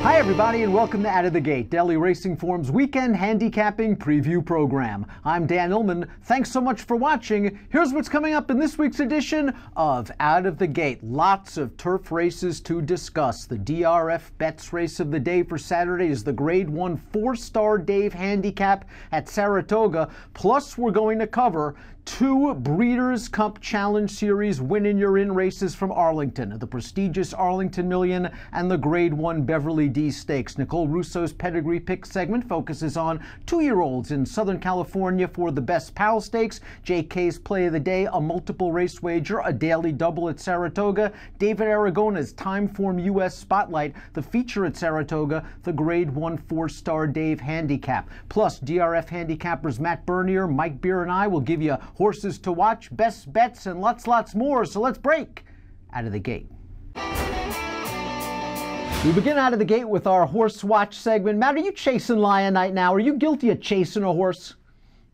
Hi everybody and welcome to Out of the Gate, Daily Racing Form's weekend handicapping preview program. I'm Dan Illman. Thanks so much for watching. Here's what's coming up in this week's edition of Out of the Gate. Lots of turf races to discuss. The DRF Bets race of the day for Saturday is the Grade 1 Fourstardave Handicap at Saratoga. Plus we're going to cover two Breeders' Cup Challenge Series win-in-your-in races from Arlington, the prestigious Arlington Million and the Grade 1 Beverly D Stakes. Nicole Russo's Pedigree Pick segment focuses on two-year-olds in Southern California for the Best Pal Stakes. JK's Play of the Day, a multiple race wager, a daily double at Saratoga. David Aragona's Timeform US Spotlight, the feature at Saratoga, the Grade 1 Fourstardave Handicap. Plus, DRF handicappers Matt Bernier, Mike Beer, and I will give you horses to watch, best bets, and lots more. So let's break Out of the Gate. We begin Out of the Gate with our horse watch segment. Matt, are you chasing Lionite now? Are you guilty of chasing a horse?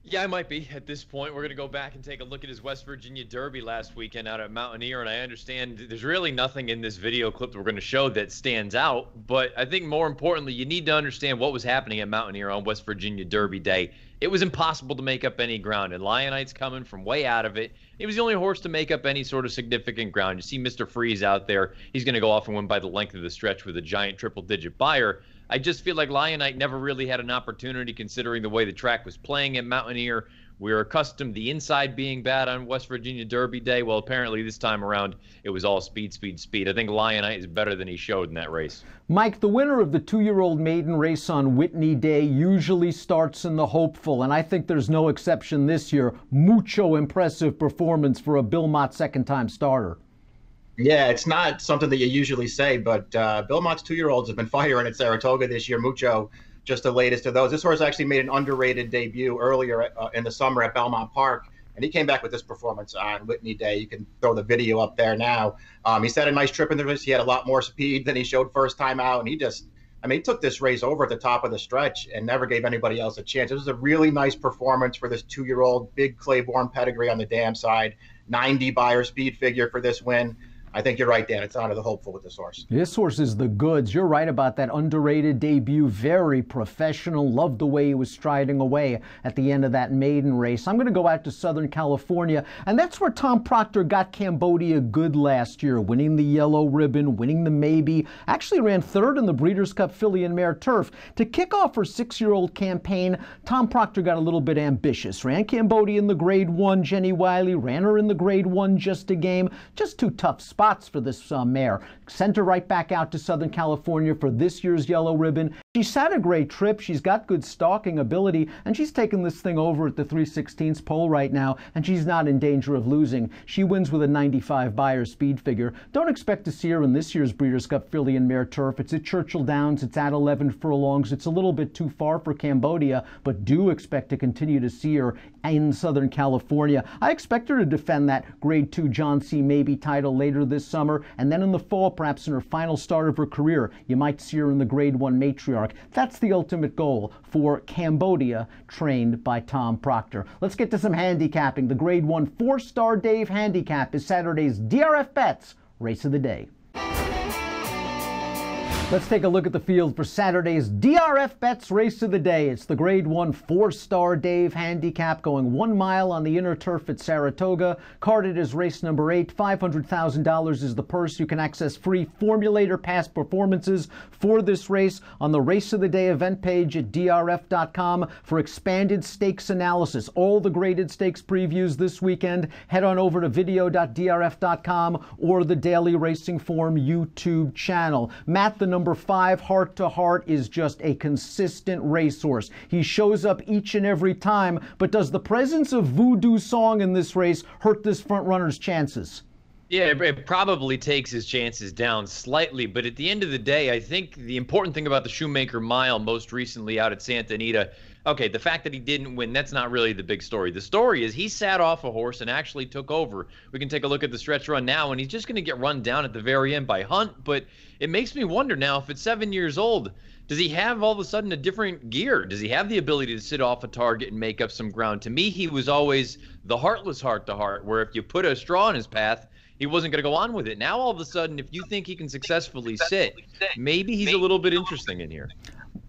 Yeah, I might be at this point. We're going to go back and take a look at his West Virginia Derby last weekend out at Mountaineer, and I understand there's really nothing in this video clip that we're going to show that stands out, but I think more importantly, you need to understand what was happening at Mountaineer on West Virginia Derby Day. It was impossible to make up any ground, and Lionite's coming from way out of it. He was the only horse to make up any sort of significant ground. You see Mr. Freeze out there. He's going to go off and win by the length of the stretch with a giant triple-digit buyer. I just feel like Lionite never really had an opportunity considering the way the track was playing at Mountaineer. We're accustomed to the inside being bad on West Virginia Derby Day. Well, apparently this time around, it was all speed. I think Lionite is better than he showed in that race. Mike, the winner of the two-year-old maiden race on Whitney Day usually starts in the hopeful, and I think there's no exception this year. Mucho impressive performance for a Bill Mott second-time starter. Yeah, it's not something that you usually say, but Bill Mott's two-year-olds have been firing at Saratoga this year. Mucho, just the latest of those. This horse actually made an underrated debut earlier in the summer at Belmont Park, and he came back with this performance on Whitney Day. You can throw the video up there now. He set a nice trip in the race. He had a lot more speed than he showed first time out, and he took this race over at the top of the stretch and never gave anybody else a chance. It was a really nice performance for this two-year-old, big Claiborne pedigree on the dam side, 90 buyer speed figure for this win. I think you're right, Dan. It's honor the hopeful with this horse. This horse is the goods. You're right about that underrated debut. Very professional. Loved the way he was striding away at the end of that maiden race. I'm going to go out to Southern California, and that's where Tom Proctor got Cambodia good last year, winning the Yellow Ribbon, winning the Maybe. Actually ran third in the Breeders' Cup Filly and Mare Turf. To kick off her six-year-old campaign, Tom Proctor got a little bit ambitious. Ran Cambodia in the Grade 1, Jenny Wiley. Ran her in the Grade 1, Just a Game. Just two tough spots for this mare. Sent her right back out to Southern California for this year's Yellow Ribbon. She's had a great trip. She's got good stalking ability, and she's taking this thing over at the 3/16 pole right now, and she's not in danger of losing. She wins with a 95 buyer speed figure. Don't expect to see her in this year's Breeders' Cup Filly and Mare Turf. It's at Churchill Downs. It's at 11 furlongs. It's a little bit too far for Cambodia, but do expect to continue to see her in Southern California. I expect her to defend that Grade 2 John C. Maybe title later this summer, and then in the fall, perhaps in her final start of her career, you might see her in the Grade 1 Matriarch. That's the ultimate goal for Cambodia, trained by Tom Proctor. Let's get to some handicapping. The Grade 1 Fourstardave Handicap is Saturday's DRF Bets Race of the Day. Let's take a look at the field for Saturday's DRF Bets Race of the Day. It's the Grade 1 Fourstardave Handicap going 1 mile on the inner turf at Saratoga. Carded as race number 8. $500,000 is the purse. You can access free Formulator past performances for this race on the Race of the Day event page at drf.com for expanded stakes analysis. All the graded stakes previews this weekend. Head on over to video.drf.com or the Daily Racing Form YouTube channel. Matt, the number 5, Heart to Heart, is just a consistent racehorse. He shows up each and every time, but does the presence of Voodoo Song in this race hurt this front runner's chances? Yeah, it probably takes his chances down slightly, but at the end of the day, I think the important thing about the Shoemaker Mile most recently out at Santa Anita, okay, the fact that he didn't win, that's not really the big story. The story is he sat off a horse and actually took over. We can take a look at the stretch run now, and he's just going to get run down at the very end by Hunt, but it makes me wonder now, if it's 7 years old, does he have all of a sudden a different gear? Does he have the ability to sit off a target and make up some ground? To me, he was always the heartless Heart to Heart, where if you put a straw in his path, he wasn't going to go on with it. Now, all of a sudden, if you think he can successfully sit, maybe he's a little bit interesting in here.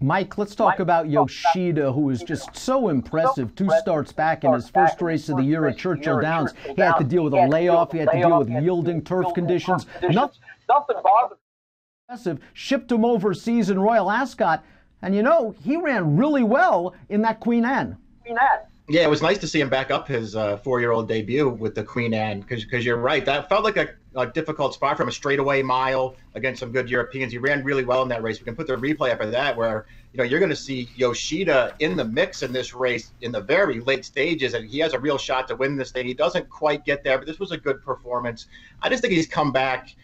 Mike, let's talk about Yoshida, who is just so impressive. 2 starts back in his first race of the year at Churchill Downs. He had to deal with a layoff. He had to deal with yielding turf conditions. Nothing impressive. Shipped him overseas in Royal Ascot. And, you know, he ran really well in that Queen Anne. Yeah, it was nice to see him back up his 4-year-old debut with the Queen Anne, because you're right. That felt like a difficult spot for him, a straightaway mile against some good Europeans. He ran really well in that race. We can put the replay up of that where, you know, you're going to see Yoshida in the mix in this race in the very late stages, and he has a real shot to win this thing. He doesn't quite get there, but this was a good performance. I just think he's come back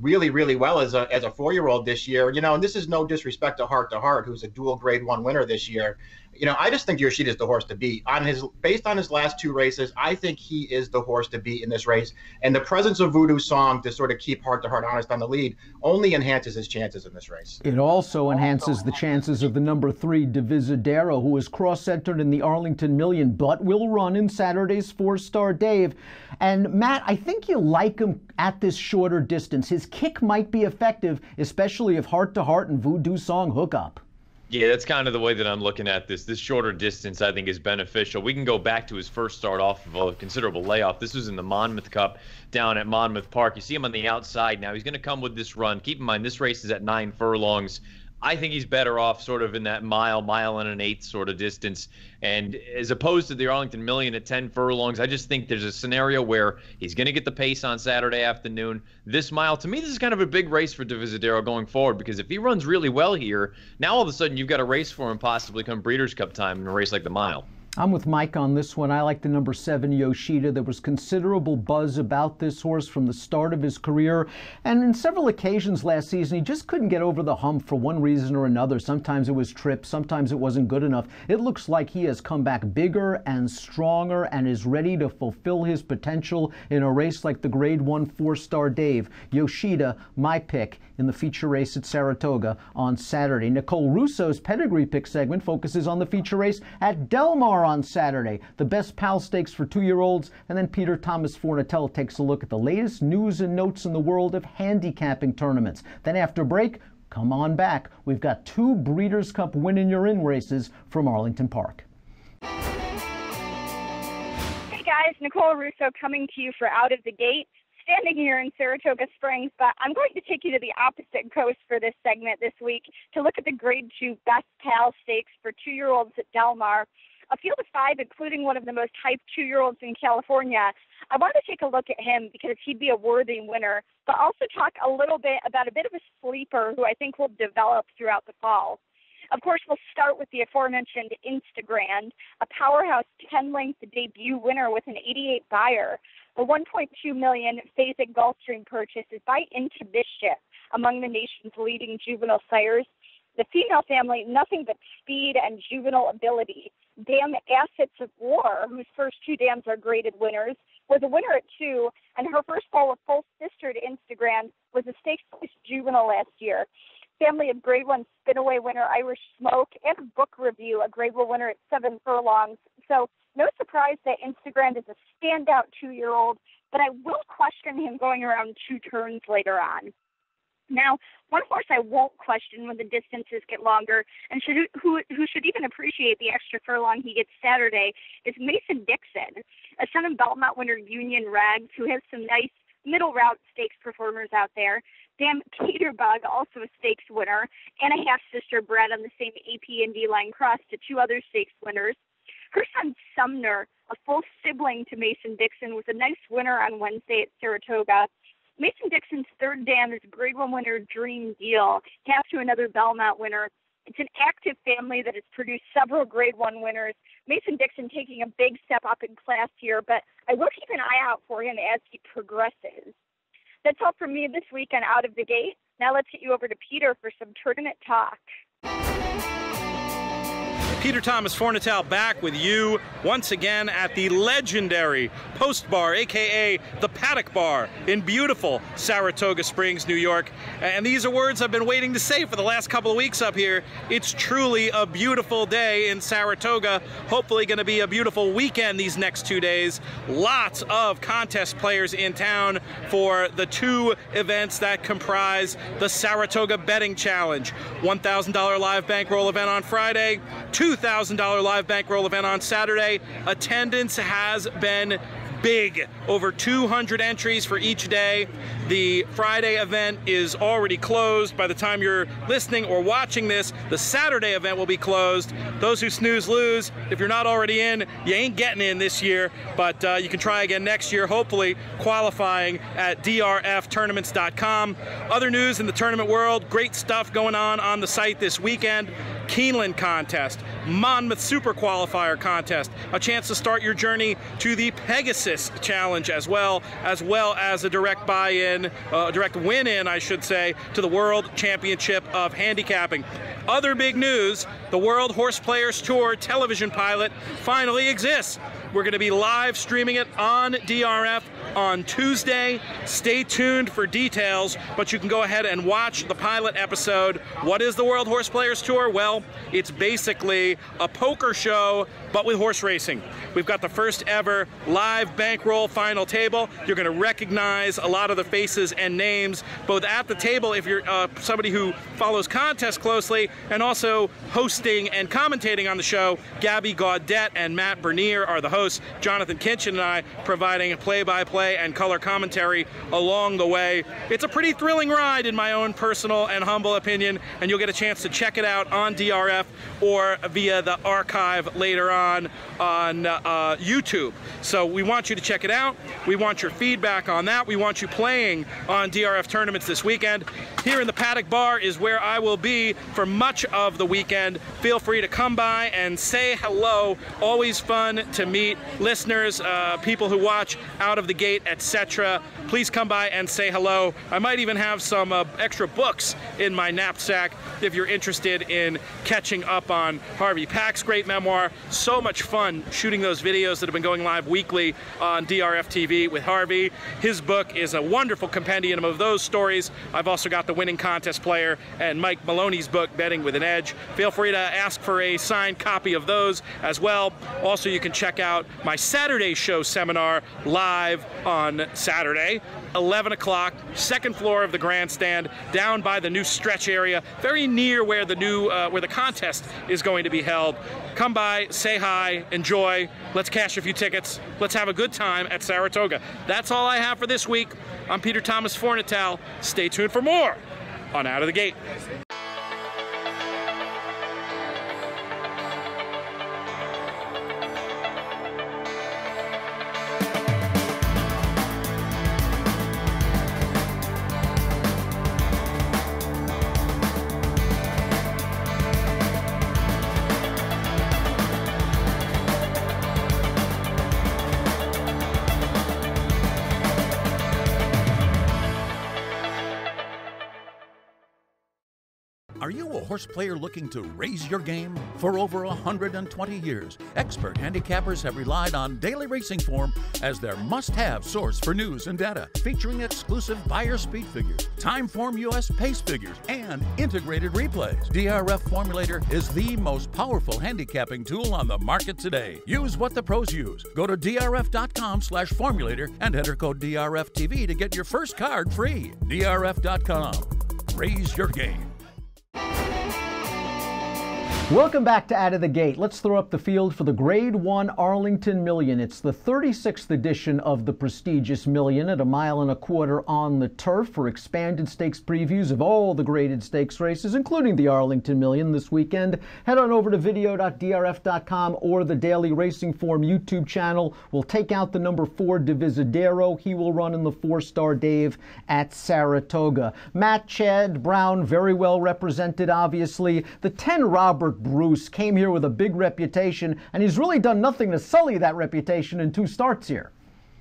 really, really well as a 4-year-old this year. You know, and this is no disrespect to Heart, who's a dual Grade 1 winner this year. You know, I just think Yoshida's the horse to beat. Based on his last 2 races, I think he is the horse to beat in this race. And the presence of Voodoo Song to sort of keep Heart honest on the lead only enhances his chances in this race. It also enhances the chances of the number 3 Divisadero, who is cross-centered in the Arlington Million, but will run in Saturday's Fourstardave. And Matt, I think you like him at this shorter distance. His kick might be effective, especially if Heart and Voodoo Song hook up. Yeah, that's kind of the way that I'm looking at this. This shorter distance, I think, is beneficial. We can go back to his first start off of a considerable layoff. This was in the Monmouth Cup down at Monmouth Park. You see him on the outside now. He's going to come with this run. Keep in mind, this race is at 9 furlongs. I think he's better off sort of in that mile and 1/8 sort of distance. And as opposed to the Arlington Million at 10 furlongs, I just think there's a scenario where he's going to get the pace on Saturday afternoon. This mile, to me, this is kind of a big race for Divisadero going forward, because if he runs really well here, now all of a sudden you've got a race for him possibly come Breeders' Cup time in a race like the mile. I'm with Mike on this one. I like the number 7 Yoshida. There was considerable buzz about this horse from the start of his career, and in several occasions last season he just couldn't get over the hump for one reason or another. Sometimes it was trips, sometimes it wasn't good enough. It looks like he has come back bigger and stronger and is ready to fulfill his potential in a race like the Grade 1 Fourstardave. Yoshida, my pick in the feature race at Saratoga on Saturday. Nicole Russo's Pedigree Pick segment focuses on the feature race at Del Mar on Saturday, the Best Pal Stakes for 2-year-olds, and then Peter Thomas Fornatella takes a look at the latest news and notes in the world of handicapping tournaments. Then after break, come on back. We've got 2 Breeders' Cup win-in-your-in races from Arlington Park. Hey guys, Nicole Russo coming to you for Out of the Gate. Standing here in Saratoga Springs, but I'm going to take you to the opposite coast for this segment this week to look at the Grade 2 Best Pal Stakes for 2-year-olds at Del Mar. A field of 5, including one of the most hyped 2-year-olds in California. I want to take a look at him because he'd be a worthy winner, but also talk a little bit about a bit of a sleeper who I think will develop throughout the fall. Of course, we'll start with the aforementioned Instagram, a powerhouse 10-length debut winner with an 88 buyer. The $1.2 million Phasic Gulfstream purchase is by Into Mischief, among the nation's leading juvenile sires. The female family, nothing but speed and juvenile ability. Dam Assets of War, whose first 2 dams are graded winners, was a winner at 2, and her first foal, a full sister to Instagram, was a stakes juvenile last year. Family of Grade 1 Spinaway winner Irish Smoke, and a book review, a Grade 1 winner at 7 furlongs. So no surprise that Instagram is a standout 2-year-old, but I will question him going around 2 turns later on. Now, one horse I won't question when the distances get longer, and who should even appreciate the extra furlong he gets Saturday, is Mason Dixon, a son of Belmont winner Union Rags, who has some nice middle route stakes performers out there. Dam Caterbug, also a stakes winner, and a half-sister bred on the same AP Indy line cross to 2 other stakes winners. Her son Sumner, a full sibling to Mason Dixon, was a nice winner on Wednesday at Saratoga. Mason Dixon's 3rd dam is Grade 1 winner Dream Deal, half to another Belmont winner. It's an active family that has produced several Grade 1 winners. Mason Dixon taking a big step up in class here, but I will keep an eye out for him as he progresses. That's all from me this week on Out of the Gate. Now let's get you over to Peter for some tournament talk. Peter Thomas Fornatal back with you once again at the legendary Post Bar, aka the Paddock Bar in beautiful Saratoga Springs, New York. And these are words I've been waiting to say for the last couple of weeks up here. It's truly a beautiful day in Saratoga. Hopefully going to be a beautiful weekend these next 2 days. Lots of contest players in town for the two events that comprise the Saratoga Betting Challenge. $1,000 live bankroll event on Friday, $2,000 live bankroll event on Saturday. Attendance has been big. Over 200 entries for each day. The Friday event is already closed. By the time you're listening or watching this, the Saturday event will be closed. Those who snooze lose. If you're not already in, you ain't getting in this year, but you can try again next year, hopefully qualifying at drftournaments.com. Other news in the tournament world, great stuff going on the site this weekend. Keeneland contest, Monmouth Super Qualifier contest, a chance to start your journey to the Pegasus Challenge as well as a direct buy-in, direct win-in, I should say, to the World Championship of Handicapping. Other big news, the World Horse Players Tour television pilot finally exists. We're going to be live streaming it on DRF on Tuesday. Stay tuned for details, but you can go ahead and watch the pilot episode. What is the World Horse Players Tour? Well, it's basically a poker show, but with horse racing. We've got the first ever live bankroll final table. You're going to recognize a lot of the faces and names, both at the table if you're somebody who follows contests closely, and also hosting and commentating on the show. Gabby Gaudette and Matt Bernier are the hosts. Jonathan Kinchin and I providing play-by-play and color commentary along the way. It's a pretty thrilling ride in my own personal and humble opinion, and you'll get a chance to check it out on DRF or via the archive later on YouTube. So we want you to check it out. We want your feedback on that. We want you playing on DRF tournaments this weekend. Here in the Paddock Bar is where I will be for much of the weekend. Feel free to come by and say hello. Always fun to meet listeners, people who watch Out of the Gate, etc. Please come by and say hello. I might even have some extra books in my knapsack if you're interested in catching up on Harvey Pack's great memoir. So much fun shooting those videos that have been going live weekly on DRF TV with Harvey. His book is a wonderful compendium of those stories. I've also got The Winning Contest Player and Mike Maloney's book, Betting with an Edge. Feel free to ask for a signed copy of those as well. Also, you can check out my Saturday show seminar live on Saturday, 11 o'clock, second floor of the grandstand, down by the new stretch area, very near where the new where the contest is going to be held. Come by, say hi, enjoy. Let's cash a few tickets. Let's have a good time at Saratoga. That's all I have for this week. I'm Peter Thomas Fornatal. Stay tuned for more on Out of the Gate. Are you a horse player looking to raise your game? For over 120 years, expert handicappers have relied on Daily Racing Form as their must-have source for news and data, featuring exclusive buyer speed figures, Timeform US pace figures, and integrated replays. DRF Formulator is the most powerful handicapping tool on the market today. Use what the pros use. Go to drf.com/formulator and enter code DRFTV to get your first card free. drf.com. Raise your game. Welcome back to Out of the Gate. Let's throw up the field for the Grade 1 Arlington Million. It's the 36th edition of the prestigious Million at 1.25 miles on the turf. For expanded stakes previews of all the graded stakes races, including the Arlington Million this weekend, head on over to video.drf.com or the Daily Racing Form YouTube channel. We'll take out the number 4 Divisadero. He will run in the Fourstardave at Saratoga. Matt Chad Brown, very well represented, obviously. The 10 Robert Bruce came here with a big reputation, and he's really done nothing to sully that reputation in 2 starts here.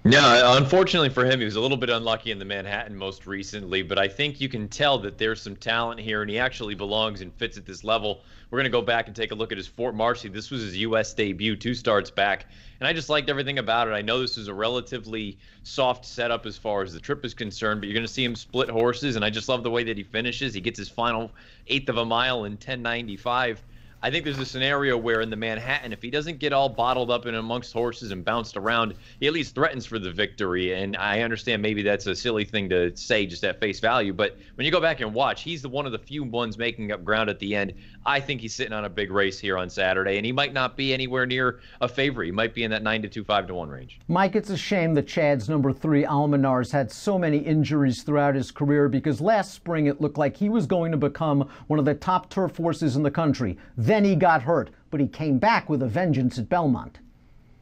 No, unfortunately for him, he was a little bit unlucky in the Manhattan most recently, but I think you can tell that there's some talent here, and he actually belongs and fits at this level. We're going to go back and take a look at his Fort Marcy. This was his U.S. debut 2 starts back, and I just liked everything about it. I know this is a relatively soft setup as far as the trip is concerned, but you're going to see him split horses, and I just love the way that he finishes. He gets his final 1/8 of a mile in 10:95. I think there's a scenario where in the Manhattan, if he doesn't get all bottled up in amongst horses and bounced around, he at least threatens for the victory. And I understand maybe that's a silly thing to say just at face value, but when you go back and watch, he's one of the few ones making up ground at the end. I think he's sitting on a big race here on Saturday, and he might not be anywhere near a favorite. He might be in that 9-2, 5-1 range. Mike, it's a shame that Chad's number 3, Almanar's had so many injuries throughout his career, because last spring it looked like he was going to become one of the top turf horses in the country. Then he got hurt, but he came back with a vengeance at Belmont.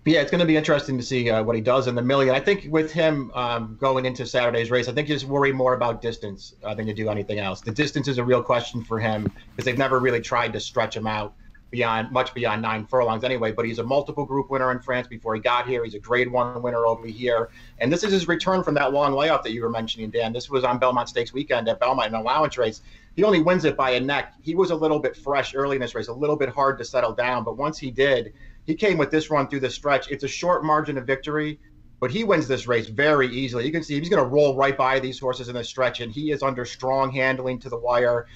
Yeah, it's going to be interesting to see what he does in the Million. I think with him going into Saturday's race, I think you just worry more about distance than you do anything else. The distance is a real question for him because they've never really tried to stretch him out much beyond 9 furlongs anyway. But he's a multiple group winner in France before he got here. He's a Grade 1 winner over here. And this is his return from that long layoff that you were mentioning, Dan. This was on Belmont Stakes weekend at Belmont, an allowance race. He only wins it by a neck. He was a little bit fresh early in this race, a little bit hard to settle down. But once he did, he came with this run through the stretch. It's a short margin of victory, but he wins this race very easily. You can see he's going to roll right by these horses in the stretch, and he is under strong handling to the wire.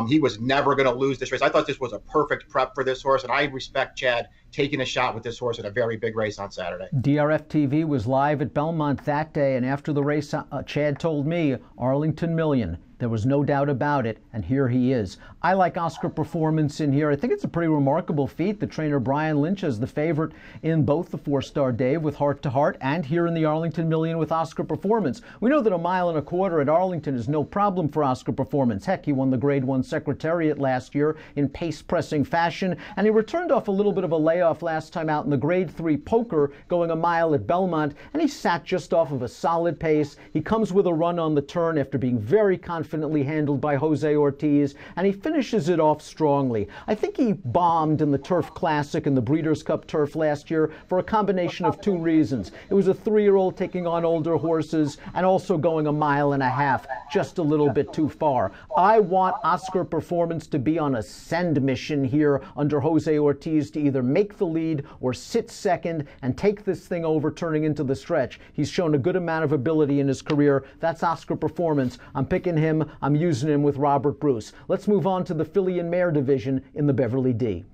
He was never going to lose this race. I thought this was a perfect prep for this horse, and I respect Chad taking a shot with this horse in a very big race on Saturday. DRF TV was live at Belmont that day, and after the race, Chad told me, Arlington Million. There was no doubt about it, and here he is. I like Oscar Performance in here. I think it's a pretty remarkable feat. The trainer Brian Lynch is the favorite in both the Fourstardave with Heart to Heart and here in the Arlington Million with Oscar Performance. We know that 1.25 miles at Arlington is no problem for Oscar Performance. Heck, he won the Grade 1 Secretariat last year in pace-pressing fashion, and he returned off a little bit of a layoff last time out in the Grade 3 Poker going 1 mile at Belmont, and he sat just off of a solid pace. He comes with a run on the turn after being very confidently handled by Jose Ortiz, and he finishes it off strongly. I think he bombed in the Turf Classic and the Breeders' Cup Turf last year for a combination of 2 reasons. It was a 3-year-old taking on older horses and also going 1.5 miles, just a little bit too far. I want Oscar Performance to be on a send mission here under Jose Ortiz to either make the lead or sit second and take this thing over turning into the stretch. He's shown a good amount of ability in his career. That's Oscar Performance. I'm picking him. I'm using him with Robert Bruce. Let's move on to the filly and mare division in the Beverly D.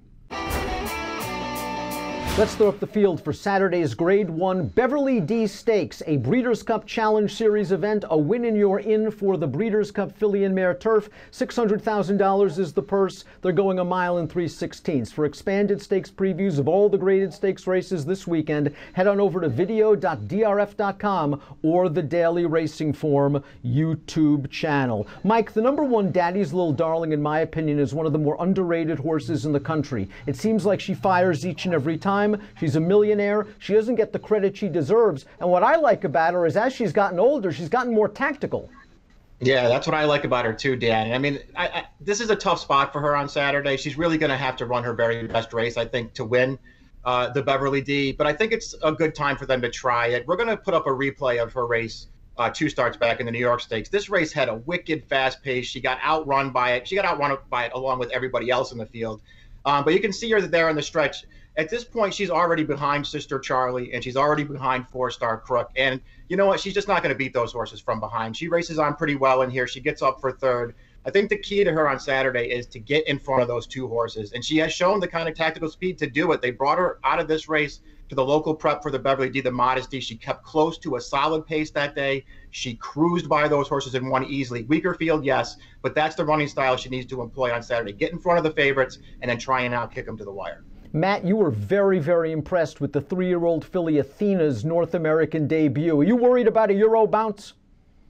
Let's throw up the field for Saturday's Grade 1 Beverly D Stakes, a Breeders' Cup Challenge Series event. A win and you're in for the Breeders' Cup Filly and Mare Turf. $600,000 is the purse. They're going 1 mile and 3/16. For expanded stakes previews of all the graded stakes races this weekend, head on over to video.drf.com or the Daily Racing Form YouTube channel. Mike, the number 1 Daddy's Little Darling, in my opinion, is one of the more underrated horses in the country. It seems like she fires each and every time. She's a millionaire. She doesn't get the credit she deserves. And what I like about her is as she's gotten older, she's gotten more tactical. Yeah, that's what I like about her too, Dan. I mean, this is a tough spot for her on Saturday. She's really going to have to run her very best race, I think, to win the Beverly D. But I think it's a good time for them to try it. We're going to put up a replay of her race 2 starts back in the New York Stakes. This race had a wicked fast pace. She got outrun by it. She got outrun by it along with everybody else in the field. But you can see her there in the stretch. At this point, she's already behind Sister Charlie, and she's already behind 4-Star Crook. And you know what? She's just not going to beat those horses from behind. She races on pretty well in here. She gets up for 3rd. I think the key to her on Saturday is to get in front of those 2 horses. And she has shown the kind of tactical speed to do it. They brought her out of this race to the local prep for the Beverly D, the Modesty. She kept close to a solid pace that day. She cruised by those horses and won easily. Weaker field, yes, but that's the running style she needs to employ on Saturday. Get in front of the favorites and then try and out-kick them to the wire. Matt, you were very, very impressed with the 3-year-old filly Athena's North American debut. Are you worried about a Euro bounce?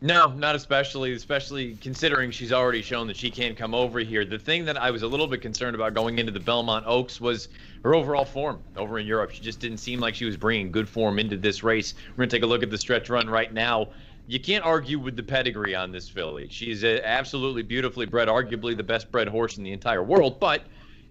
No, not especially considering she's already shown that she can come over here. The thing that I was a little bit concerned about going into the Belmont Oaks was her overall form over in Europe. She just didn't seem like she was bringing good form into this race. We're going to take a look at the stretch run right now. You can't argue with the pedigree on this filly. She's absolutely beautifully bred, arguably the best bred horse in the entire world, but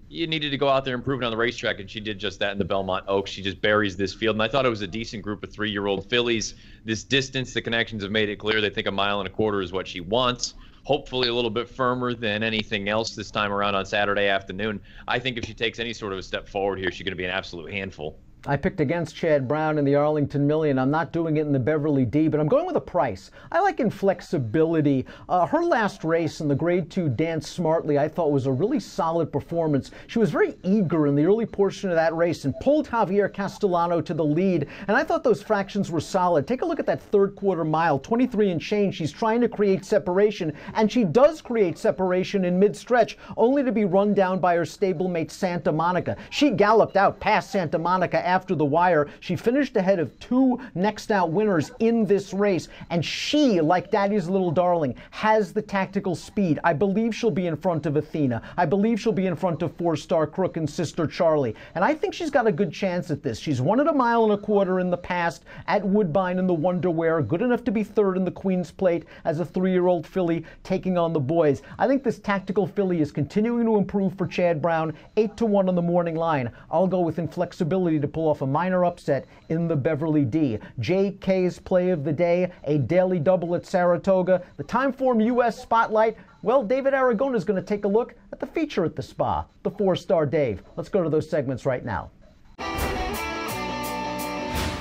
you needed to go out there and prove it on the racetrack, and she did just that in the Belmont Oaks. She just buries this field, and I thought it was a decent group of 3-year-old fillies. This distance, the connections have made it clear they think 1.25 miles is what she wants. Hopefully a little bit firmer than anything else this time around on Saturday afternoon. I think if she takes any sort of a step forward here, she's going to be an absolute handful. I picked against Chad Brown in the Arlington Million. I'm not doing it in the Beverly D, but I'm going with a price. I like inflexibility. Her last race in the Grade 2 Dance Smartly I thought was a really solid performance. She was very eager in the early portion of that race and pulled Javier Castellano to the lead, and I thought those fractions were solid. Take a look at that third quarter mile, 23 and change. She's trying to create separation, and she does create separation in mid-stretch, only to be run down by her stablemate Santa Monica. She galloped out past Santa Monica after the wire. She finished ahead of 2 next out winners in this race, and she, like Daddy's little darling, has the tactical speed. I believe she'll be in front of Athena. I believe she'll be in front of 4-Star Crook and Sister Charlie, and I think she's got a good chance at this. She's won at 1.25 miles in the past at Woodbine in the Wonderwear, good enough to be third in the Queen's Plate as a 3-year-old filly taking on the boys. I think this tactical filly is continuing to improve for Chad Brown. 8-1 on the morning line. I'll go with inflexibility to pull off a minor upset in the Beverly D. JK's play of the day, a daily double at Saratoga. The Timeform U.S. Spotlight. Well, David Aragona is going to take a look at the feature at the spa, the 4-Star Dave. Let's go to those segments right now.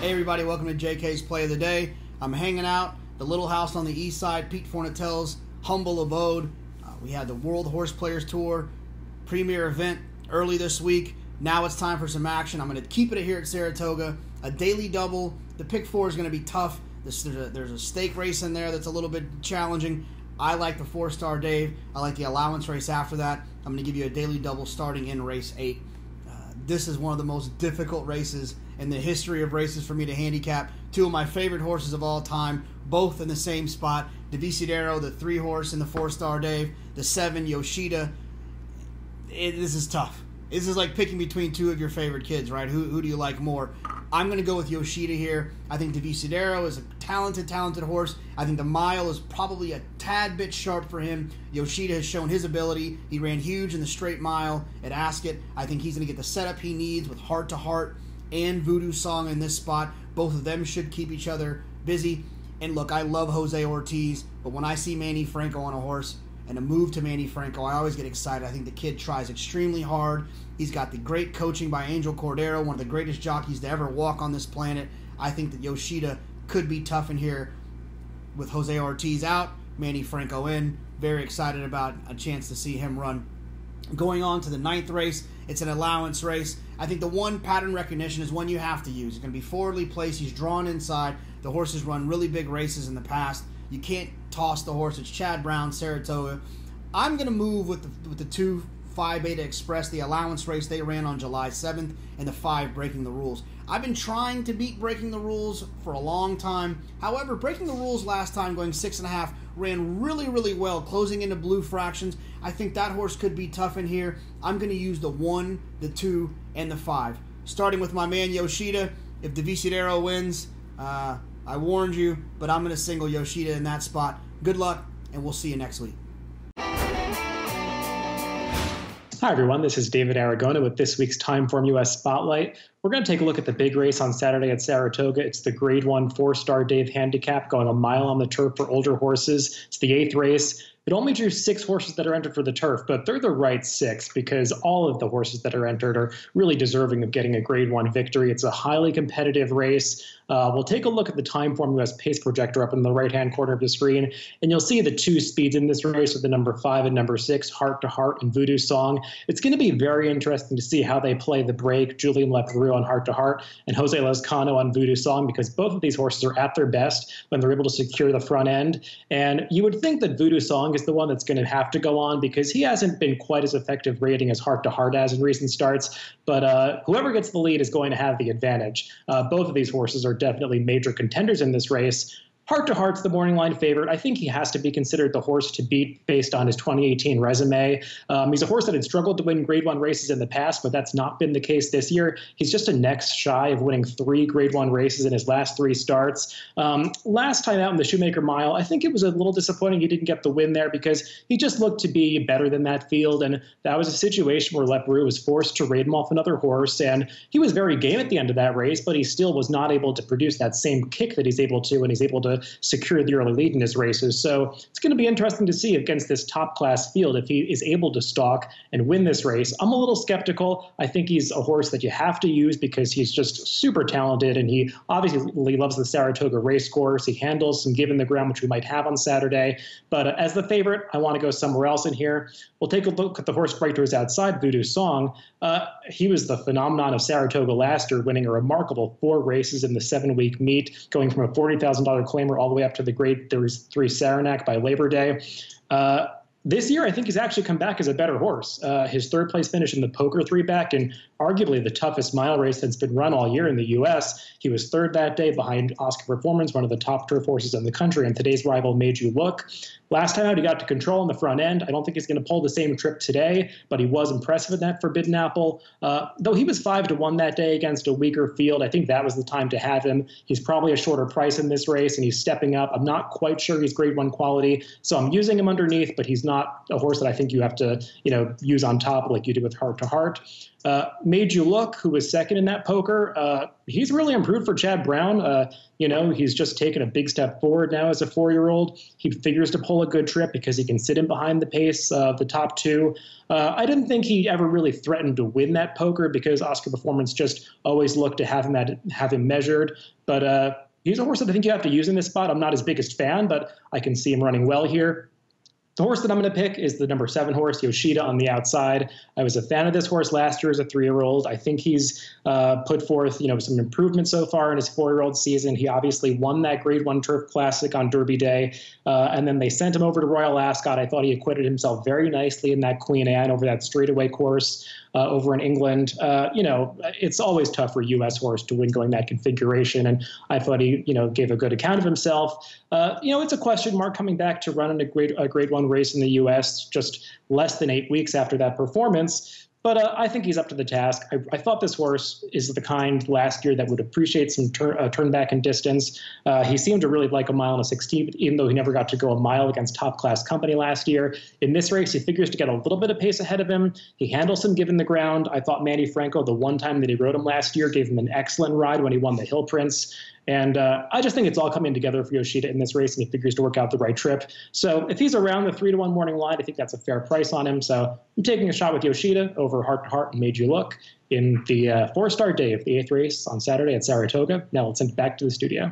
Hey everybody, welcome to JK's Play of the Day. I'm hanging out, the little house on the east side, Pete Fornatel's humble abode. We had the World Horse Players Tour premier event early this week. Now it's time for some action. I'm going to keep it here at Saratoga. A daily double. The pick 4 is going to be tough. There's a stake race in there that's a little bit challenging. I like the 4-Star Dave. I like the allowance race after that. I'm going to give you a daily double starting in race 8. This is one of the most difficult races in the history of races for me to handicap. 2 of my favorite horses of all time, both in the same spot. Devisidero, the 3 horse in the 4-Star Dave. The 7, Yoshida. This is tough. This is like picking between 2 of your favorite kids, right? Who do you like more? I'm going to go with Yoshida here. I think Devisidero is a talented horse. I think the mile is probably a tad bit sharp for him. Yoshida has shown his ability. He ran huge in the straight mile at Ascot. I think he's going to get the setup he needs with Heart to Heart and Voodoo Song in this spot. Both of them should keep each other busy. And look, I love Jose Ortiz, but when I see Manny Franco on a horse and a move to Manny Franco, I always get excited. I think the kid tries extremely hard. He's got the great coaching by Angel Cordero, one of the greatest jockeys to ever walk on this planet. I think that Yoshida could be tough in here with Jose Ortiz out, Manny Franco in. Very excited about a chance to see him run. Going on to the 9th race, it's an allowance race. I think the one pattern recognition is one you have to use. It's going to be forwardly placed. He's drawn inside. The horse has run really big races in the past. You can't toss the horse. It's Chad Brown, Saratoga. I'm going to move with the 2 Phi Beta Express, the allowance race they ran on July 7th, and the 5 Breaking the Rules. I've been trying to beat Breaking the Rules for a long time. However, Breaking the Rules last time, going 6.5, ran really, really well, closing into blue fractions. I think that horse could be tough in here. I'm going to use the 1, the 2, and the 5. Starting with my man Yoshida. If Devisidero wins, I warned you, but I'm going to single Yoshida in that spot. Good luck, and we'll see you next week. Hi, everyone. This is David Aragona with this week's Timeform U.S. Spotlight. We're going to take a look at the big race on Saturday at Saratoga. It's the Grade 1 4-Star Dave Handicap, going 1 mile on the turf for older horses. It's the 8th race. It only drew 6 horses that are entered for the turf, but they're the right 6 because all of the horses that are entered are really deserving of getting a Grade 1 victory. It's a highly competitive race. We'll take a look at the Timeform US pace projector up in the right-hand corner of the screen, and you'll see the 2 speeds in this race with the number 5 and number 6, Heart to Heart and Voodoo Song. It's going to be very interesting to see how they play the break, Julian Leparoux on Heart to Heart and Jose Lezcano on Voodoo Song, because both of these horses are at their best when they're able to secure the front end. And you would think that Voodoo Song is the one that's going to have to go on because he hasn't been quite as effective rating as Heart to Heart has in recent starts. But whoever gets the lead is going to have the advantage. Both of these horses are definitely major contenders in this race. Heart to Heart's the morning line favorite. I think he has to be considered the horse to beat based on his 2018 resume. He's a horse that had struggled to win Grade 1 races in the past, but that's not been the case this year. He's just a next shy of winning 3 Grade 1 races in his last 3 starts. Last time out in the Shoemaker Mile, I think it was a little disappointing he didn't get the win there because he just looked to be better than that field, and that was a situation where Leparoux was forced to raid him off another horse, and he was very game at the end of that race, but he still was not able to produce that same kick that he's able to, and he's able to secure the early lead in his races. So it's going to be interesting to see against this top class field if he is able to stalk and win this race. I'm a little skeptical. I think he's a horse that you have to use because he's just super talented, and he obviously loves the Saratoga race course. He handles some given the ground, which we might have on Saturday. But as the favorite, I want to go somewhere else in here. We'll take a look at the horse right to his outside, Voodoo Song. He was the phenomenon of Saratoga last year, winning a remarkable 4 races in the 7-week meet, going from a $40,000 claimer all the way up to the Grade 3 Saranac by Labor Day. This year, I think he's actually come back as a better horse. His 3rd place finish in the Poker 3-back in arguably the toughest mile race that's been run all year in the U.S. He was 3rd that day behind Oscar Performance, one of the top turf horses in the country, and today's rival Made You Look. Last time out, he got to control in the front end. I don't think he's going to pull the same trip today, but he was impressive in that Forbidden Apple. Though he was 5-1 that day against a weaker field, I think that was the time to have him. He's probably a shorter price in this race, and he's stepping up. I'm not quite sure he's Grade 1 quality, so I'm using him underneath, but he's not a horse that I think you have to, use on top like you did with Heart to Heart. Made You Look, who was 2nd in that Poker, he's really improved for Chad Brown. He's just taken a big step forward now as a 4-year-old. He figures to pull a good trip because he can sit in behind the pace of the top 2. I didn't think he ever really threatened to win that Poker because Oscar Performance just always looked to have him measured. But he's a horse that I think you have to use in this spot. I'm not his biggest fan, but I can see him running well here. The horse that I'm going to pick is the number 7 horse, Yoshida, on the outside. I was a fan of this horse last year as a 3-year-old. I think he's put forth, some improvement so far in his 4-year-old season. He obviously won that Grade 1 Turf Classic on Derby Day, and then they sent him over to Royal Ascot. I thought he acquitted himself very nicely in that Queen Anne over that straightaway course over in England. It's always tough for a U.S. horse to win going that configuration, and I thought he, gave a good account of himself. It's a question mark coming back to run in a Grade 1 race in the U.S. just less than 8 weeks after that performance. But I think he's up to the task. I thought this horse is the kind last year that would appreciate some turn back in distance. He seemed to really like a mile and a 16, even though he never got to go a mile against top-class company last year. In this race, he figures to get a little bit of pace ahead of him. He handles him given the ground. I thought Manny Franco, the one time that he rode him last year, gave him an excellent ride when he won the Hill Prince. And I just think it's all coming together for Yoshida in this race, and he figures to work out the right trip. So if he's around the 3-1 morning line, I think that's a fair price on him. So I'm taking a shot with Yoshida over Heart to Heart and Made You Look in the 4-star day of the 8th race on Saturday at Saratoga. Now let's send it back to the studio.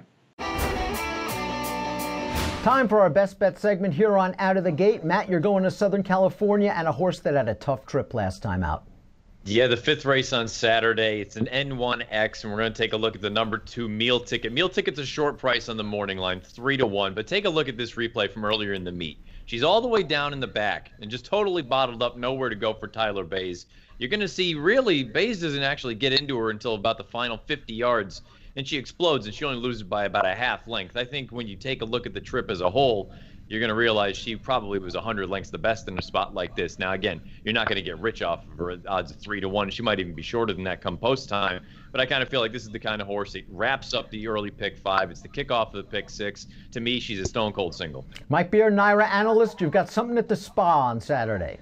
Time for our best bet segment here on Out of the Gate. Matt, you're going to Southern California and a horse that had a tough trip last time out. Yeah, the 5th race on Saturday. It's an N1X, and we're going to take a look at the number 2 Meal Ticket. Meal Ticket's a short price on the morning line, 3-1. But take a look at this replay from earlier in the meet. She's all the way down in the back and just totally bottled up, nowhere to go for Tyler Bays. You're going to see, really, Bays doesn't actually get into her until about the final 50 yards, and she explodes, and she only loses by about a half length. I think when you take a look at the trip as a whole, you're going to realize she probably was 100 lengths the best in a spot like this. Now, again, you're not going to get rich off of her odds of 3-1. She might even be shorter than that come post time. But I kind of feel like this is the kind of horse that wraps up the early pick 5. It's the kickoff of the pick 6. To me, she's a stone cold single. Mike Beer, Naira analyst, you've got something at the Spa on Saturday.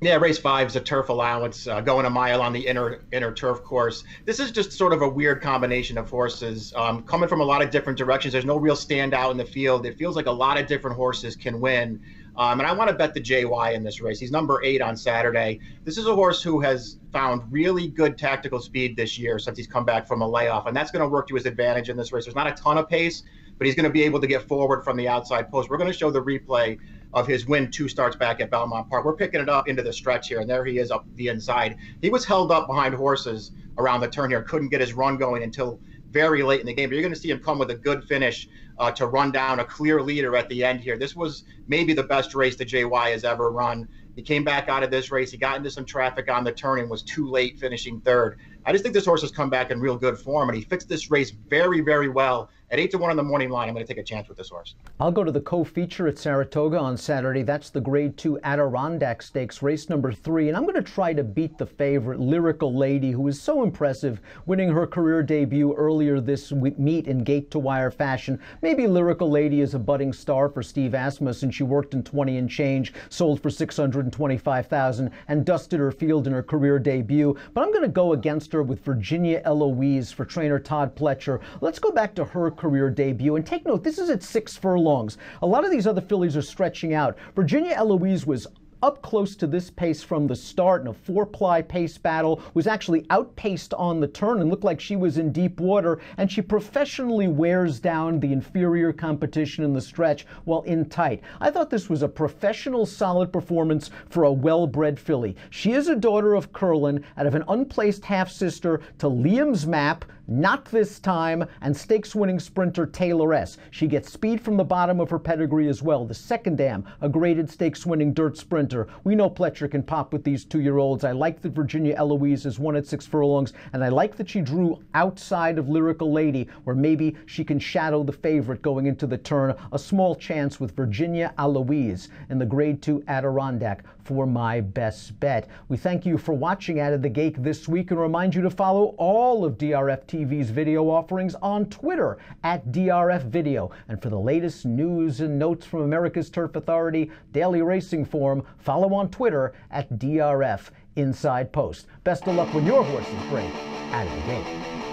Yeah, race 5 is a turf allowance, going a mile on the inner turf course. This is just sort of a weird combination of horses coming from a lot of different directions. There's no real standout in the field. It feels like a lot of different horses can win. And I want to bet the JY in this race. He's number 8 on Saturday. This is a horse who has found really good tactical speed this year since he's come back from a layoff, and that's going to work to his advantage in this race. There's not a ton of pace, but he's going to be able to get forward from the outside post. We're going to show the replay of his win 2 starts back at Belmont Park. We're picking it up into the stretch here, and there he is up the inside. He was held up behind horses around the turn here, couldn't get his run going until very late in the game. But you're going to see him come with a good finish to run down a clear leader at the end here. This was maybe the best race the JY has ever run. He came back out of this race. He got into some traffic on the turn and was too late, finishing 3rd. I just think this horse has come back in real good form, and he fits this race very, very well. At 8-1 on the morning line, I'm going to take a chance with this horse. I'll go to the co-feature at Saratoga on Saturday. That's the Grade 2 Adirondack Stakes, race number 3. And I'm going to try to beat the favorite, Lyrical Lady, who is so impressive, winning her career debut earlier this meet in gate-to-wire fashion. Maybe Lyrical Lady is a budding star for Steve Asmus, and she worked in 20 and change, sold for $625,000, and dusted her field in her career debut. But I'm going to go against her with Virginia Eloise for trainer Todd Pletcher. Let's go back to her career debut, and take note, this is at 6 furlongs. A lot of these other fillies are stretching out. Virginia Eloise was up close to this pace from the start in a 4-ply pace battle, was actually outpaced on the turn and looked like she was in deep water, and she professionally wears down the inferior competition in the stretch while in tight. I thought this was a professional, solid performance for a well-bred filly. She is a daughter of Curlin, out of an unplaced half-sister to Liam's Map, Not This Time, and stakes-winning sprinter Taylor S. She gets speed from the bottom of her pedigree as well. The Second Dam, a graded stakes-winning dirt sprinter. We know Pletcher can pop with these 2-year-olds. I like that Virginia Eloise is 1 at 6 furlongs, and I like that she drew outside of Lyrical Lady, where maybe she can shadow the favorite going into the turn. A small chance with Virginia Eloise in the Grade 2 Adirondack for my best bet. We thank you for watching Out of the Gate this week, and remind you to follow all of DRF TV's video offerings on Twitter at DRF Video. And for the latest news and notes from America's Turf Authority Daily Racing Form, follow on Twitter at DRF Inside Post. Best of luck when your horses break out of the gate.